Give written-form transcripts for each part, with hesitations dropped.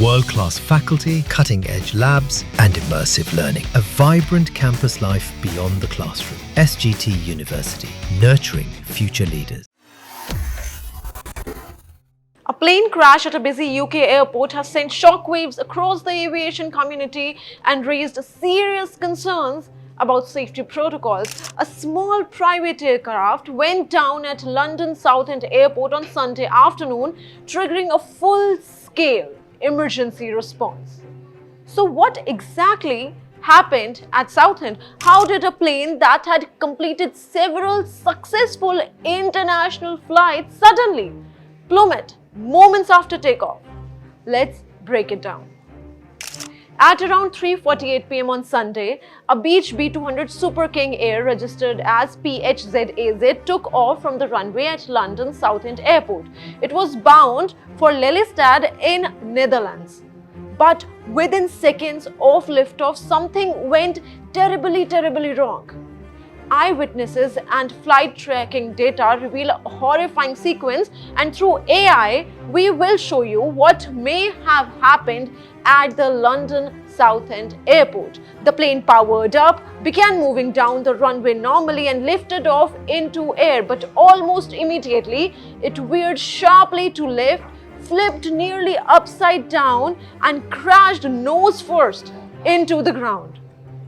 World-class faculty, cutting-edge labs, and immersive learning. A vibrant campus life beyond the classroom. SGT University, nurturing future leaders. A plane crash at a busy UK airport has sent shockwaves across the aviation community and raised serious concerns about safety protocols. A small private aircraft went down at London Southend Airport on Sunday afternoon, triggering a full-scale emergency response. So what exactly happened at Southend? How did a plane that had completed several successful international flights suddenly plummet moments after takeoff? Let's break it down. At around 3:48 p.m. on Sunday, a Beech B200 Super King Air registered as PHZAZ took off from the runway at London Southend Airport. It was bound for Lelystad in Netherlands. But within seconds of liftoff, something went terribly wrong. Eyewitnesses and flight tracking data reveal a horrifying sequence, and through AI, we will show you what may have happened at the London Southend Airport. The plane powered up, began moving down the runway normally and lifted off into air, but almost immediately it veered sharply to left, flipped nearly upside down and crashed nose first into the ground.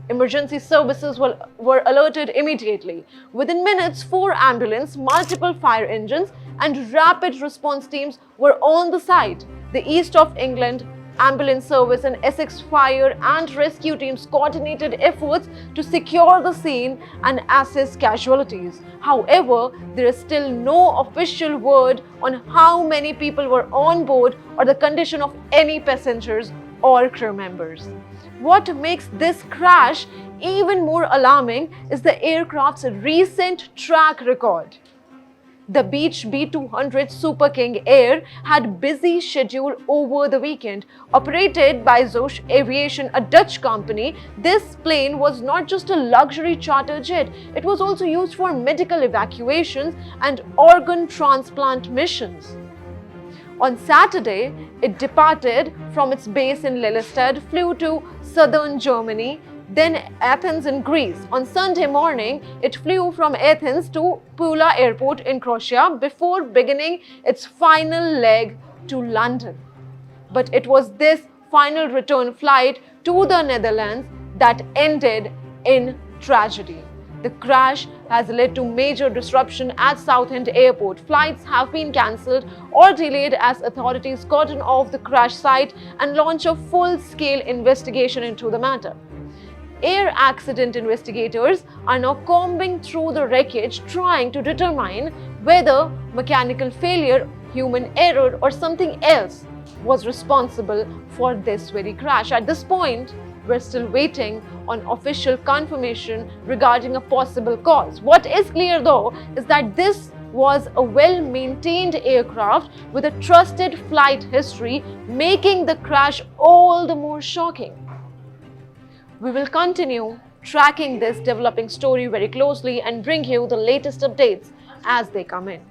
Emergency services were alerted immediately. Within minutes, 4 ambulances, multiple fire engines and rapid response teams were on the site. The East of England Ambulance Service and Essex Fire and Rescue teams coordinated efforts to secure the scene and assess casualties. However, there is still no official word on how many people were on board or the condition of any passengers or crew members. What makes this crash even more alarming is the aircraft's recent track record. The Beech B200 Super King Air had busy schedule over the weekend. Operated by Zosh Aviation, a Dutch company, this plane was not just a luxury charter jet, it was also used for medical evacuations and organ transplant missions. On Saturday, it departed from its base in Lelystad, flew to southern Germany, then Athens in Greece. On Sunday morning, it flew from Athens to Pula Airport in Croatia before beginning its final leg to London. But it was this final return flight to the Netherlands that ended in tragedy. The crash has led to major disruption at Southend Airport. Flights have been cancelled or delayed as authorities cordon off the crash site and launch a full-scale investigation into the matter. Air accident investigators are now combing through the wreckage, trying to determine whether mechanical failure, human error, or something else was responsible for this very crash. At this point, we're still waiting on official confirmation regarding a possible cause. What is clear though is that this was a well-maintained aircraft with a trusted flight history, making the crash all the more shocking. We will continue tracking this developing story very closely and bring you the latest updates as they come in.